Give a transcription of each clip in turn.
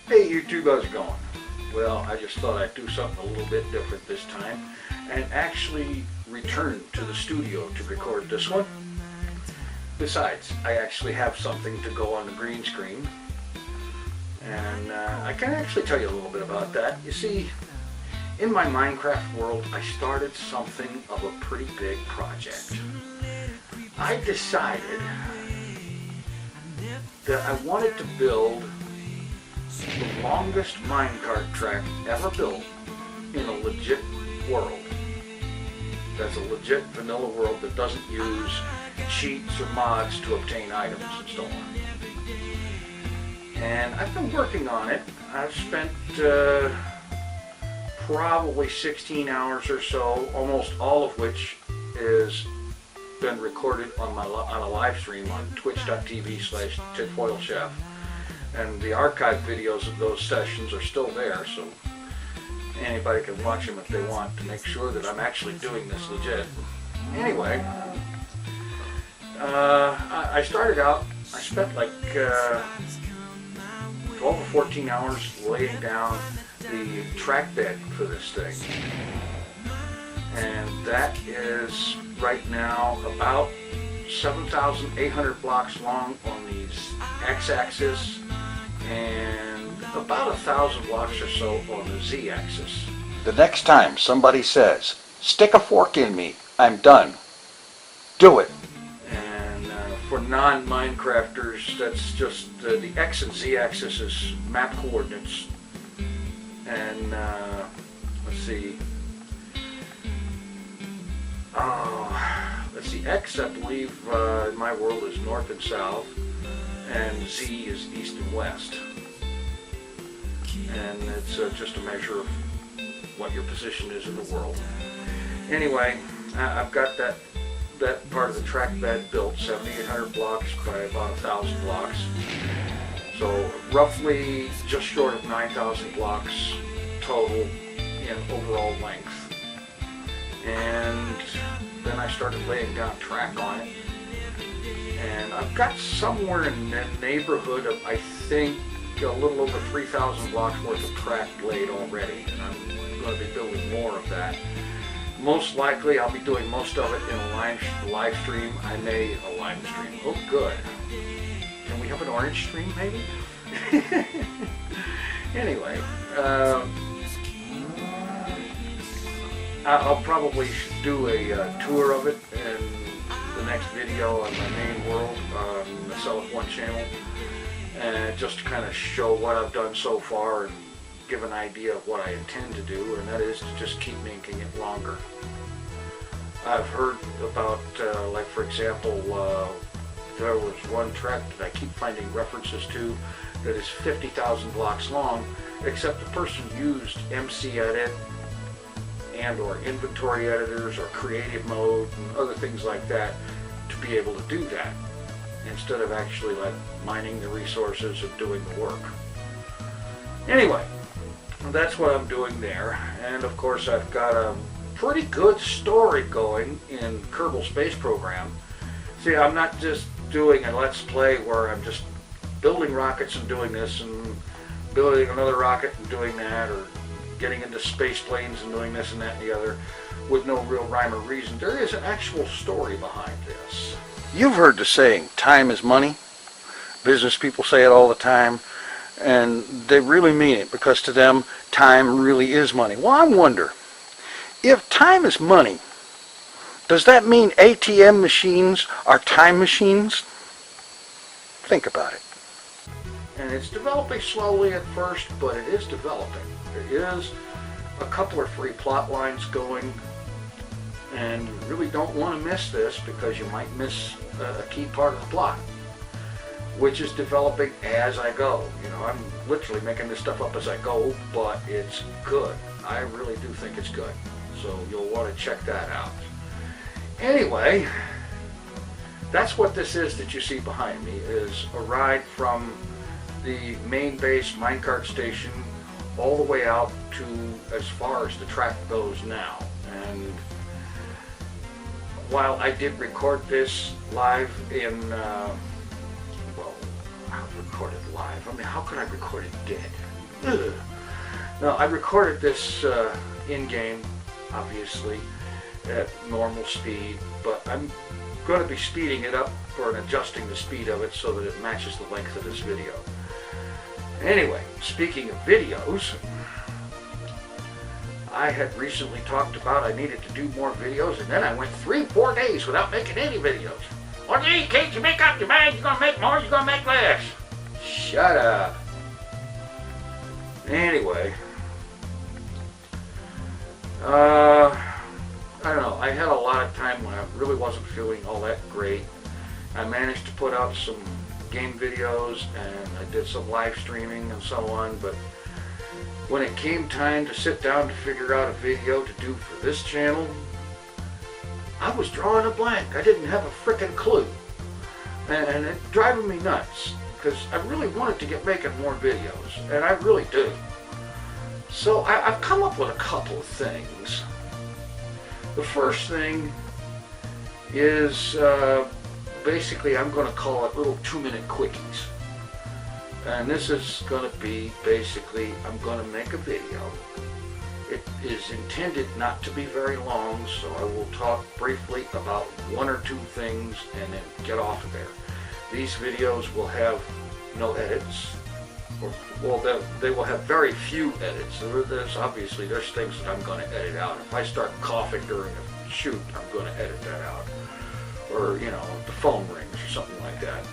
Hey YouTube, how's it going? Well, I just thought I'd do something a little bit different this time and actually return to the studio to record this one. Besides, I actually have something to go on the green screen, and I can actually tell you a little bit about that. You see, in my Minecraft world, I started something of a pretty big project. I decided that I wanted to build the longest minecart track ever built in a legit world. That's a legit vanilla world that doesn't use cheats or mods to obtain items and so on. And I've been working on it. I've spent probably 16 hours or so, almost all of which is been recorded on a live stream on twitch.tv/tinfoilchef, and the archive videos of those sessions are still there, so anybody can watch them if they want to make sure that I'm actually doing this legit. Anyway, I started out, I spent like 12 or 14 hours laying down the track bed for this thing. And that is right now about 7,800 blocks long on the x-axis and about 1,000 blocks or so on the z-axis. The next time somebody says, "Stick a fork in me, I'm done," do it. And for non-Minecrafters, that's just the x and z-axis is map coordinates. And let's see. Let's see, X, I believe, in my world is north and south, and Z is east and west. And it's just a measure of what your position is in the world. Anyway, I've got that part of the track bed built, 7,800 blocks by about 1,000 blocks. So roughly just short of 9,000 blocks total in overall length. And then I started laying down track on it, and I've got somewhere in the neighborhood of, I think, a little over 3,000 blocks worth of track laid already, and I'm going to be building more of that. Most likely I'll be doing most of it in a live stream. I may a live stream. Oh good. Can we have an orange stream maybe? Anyway, I'll probably do a tour of it in the next video on my main world on the Self1 channel, and just to kind of show what I've done so far and give an idea of what I intend to do, and that is to just keep making it longer. I've heard about, like for example, there was one track that I keep finding references to that is 50,000 blocks long, except the person used MC Edit and or inventory editors or creative mode and other things like that to be able to do that, instead of actually like mining the resources and doing the work. Anyway, that's what I'm doing there, and of course I've got a pretty good story going in Kerbal Space Program. See, I'm not just doing a Let's Play where I'm just building rockets and doing this and building another rocket and doing that, or getting into space planes and doing this and that and the other with no real rhyme or reason. There is an actual story behind this. You've heard the saying, time is money. Business people say it all the time, and they really mean it, because to them, time really is money. Well, I wonder, if time is money, does that mean ATM machines are time machines? Think about it. And it's developing slowly at first, but it is developing. There is a couple of free plot lines going, and you really don't want to miss this, because you might miss a key part of the plot, which is developing as I go. You know, I'm literally making this stuff up as I go, but it's good. I really do think it's good. So you'll want to check that out. Anyway, that's what this is that you see behind me, is a ride from the main base minecart station all the way out to as far as the track goes now. And while I did record this live in, well, record it live. I mean, how could I record it dead? Ugh. No, I recorded this in-game, obviously, at normal speed, but I'm going to be speeding it up or adjusting the speed of it so that it matches the length of this video. Anyway, speaking of videos, I had recently talked about I needed to do more videos, and then I went 3-4 days without making any videos. Well, gee, can't you make up your mind? You're going to make more, you're going to make less. Shut up. Anyway, I don't know, I had a lot of time when I really wasn't feeling all that great. I managed to put out some game videos and I did some live streaming and so on, but when it came time to sit down to figure out a video to do for this channel, I was drawing a blank. I didn't have a frickin' clue. And it's driving me nuts because I really wanted to get making more videos, and I really do. So I've come up with a couple of things. The first thing is basically I'm going to call it little 2-minute quickies. And this is going to be basically, I'm going to make a video. It is intended not to be very long, so I will talk briefly about 1 or 2 things and then get off of there. These videos will have no edits. Well, they will have very few edits. There's things that I'm going to edit out. If I start coughing during a shoot, I'm going to edit that out. Or, you know, the phone rings or something like that.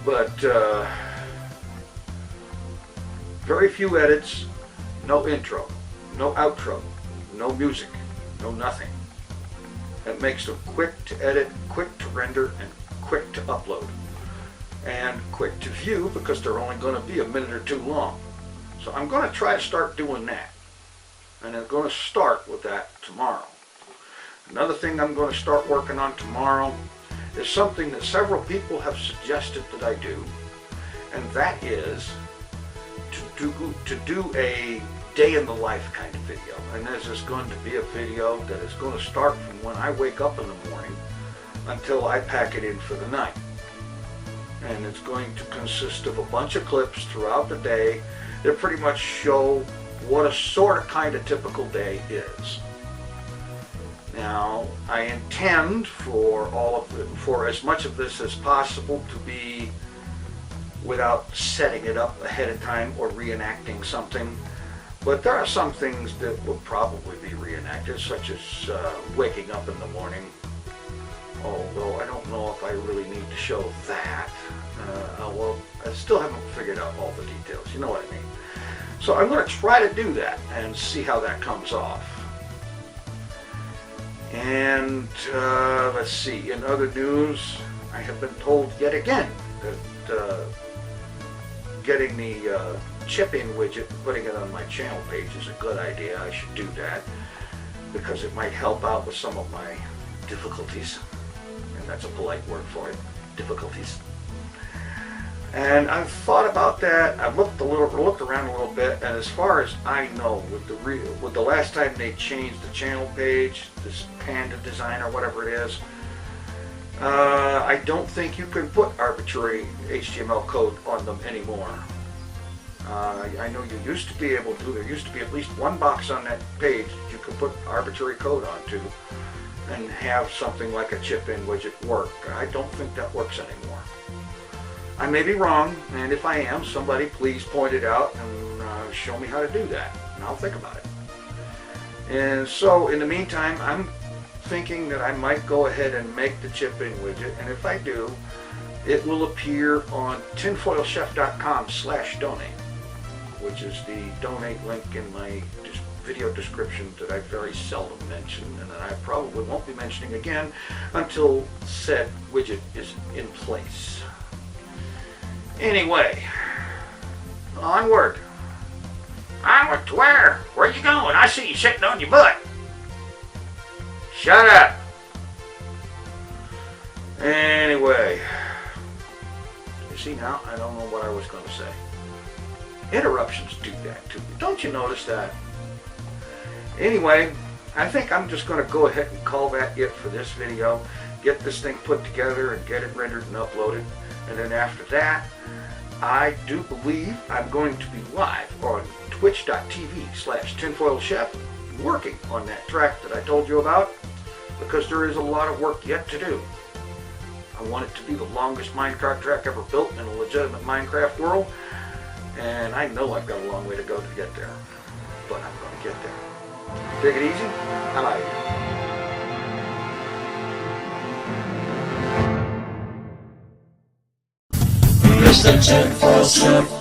But very few edits, no intro, no outro, no music, no nothing. That makes them quick to edit, quick to render, and quick to upload. And quick to view because they're only going to be a minute or 2 long. So I'm going to try to start doing that. And I'm going to start with that tomorrow. Another thing I'm going to start working on tomorrow is something that several people have suggested that I do, and that is to do a day in the life kind of video. And this is going to be a video that is going to start from when I wake up in the morning until I pack it in for the night. And it's going to consist of a bunch of clips throughout the day that pretty much show what a sort of kind of typical day is. Now, I intend for as much of this as possible to be without setting it up ahead of time or reenacting something. But there are some things that will probably be reenacted, such as waking up in the morning. Although I don't know if I really need to show that. Well, I still haven't figured out all the details, you know what I mean. So I'm going to try to do that and see how that comes off. And let's see, in other news, I have been told yet again that getting the chip-in widget, putting it on my channel page is a good idea. I should do that because it might help out with some of my difficulties. And that's a polite word for it, difficulties. And I've thought about that. I've looked around a little bit, and as far as I know, with the last time they changed the channel page, this panda design or whatever it is, I don't think you can put arbitrary HTML code on them anymore. I know you used to be able to. There used to be at least one box on that page that you could put arbitrary code onto and have something like a chip-in widget work. I don't think that works anymore. I may be wrong, and if I am, somebody please point it out and show me how to do that, and I'll think about it. And so, in the meantime, I'm thinking that I might go ahead and make the chip-in widget, and if I do, it will appear on tinfoilchef.com/donate, which is the donate link in my video description that I very seldom mention, and that I probably won't be mentioning again until said widget is in place. Anyway, onward. Onward to where? Where you going? I see you sitting on your butt. Shut up. Anyway, you see now, I don't know what I was going to say. Interruptions do that to me. Don't you notice that? Anyway, I think I'm just going to go ahead and call that it for this video. Get this thing put together and get it rendered and uploaded. And then after that, I do believe I'm going to be live on twitch.tv/tinfoilchef working on that track that I told you about, because there is a lot of work yet to do. I want it to be the longest minecart track ever built in a legitimate Minecraft world, and I know I've got a long way to go to get there, but I'm going to get there. Take it easy. I'm out of here. Mr. Tinfoil Chef.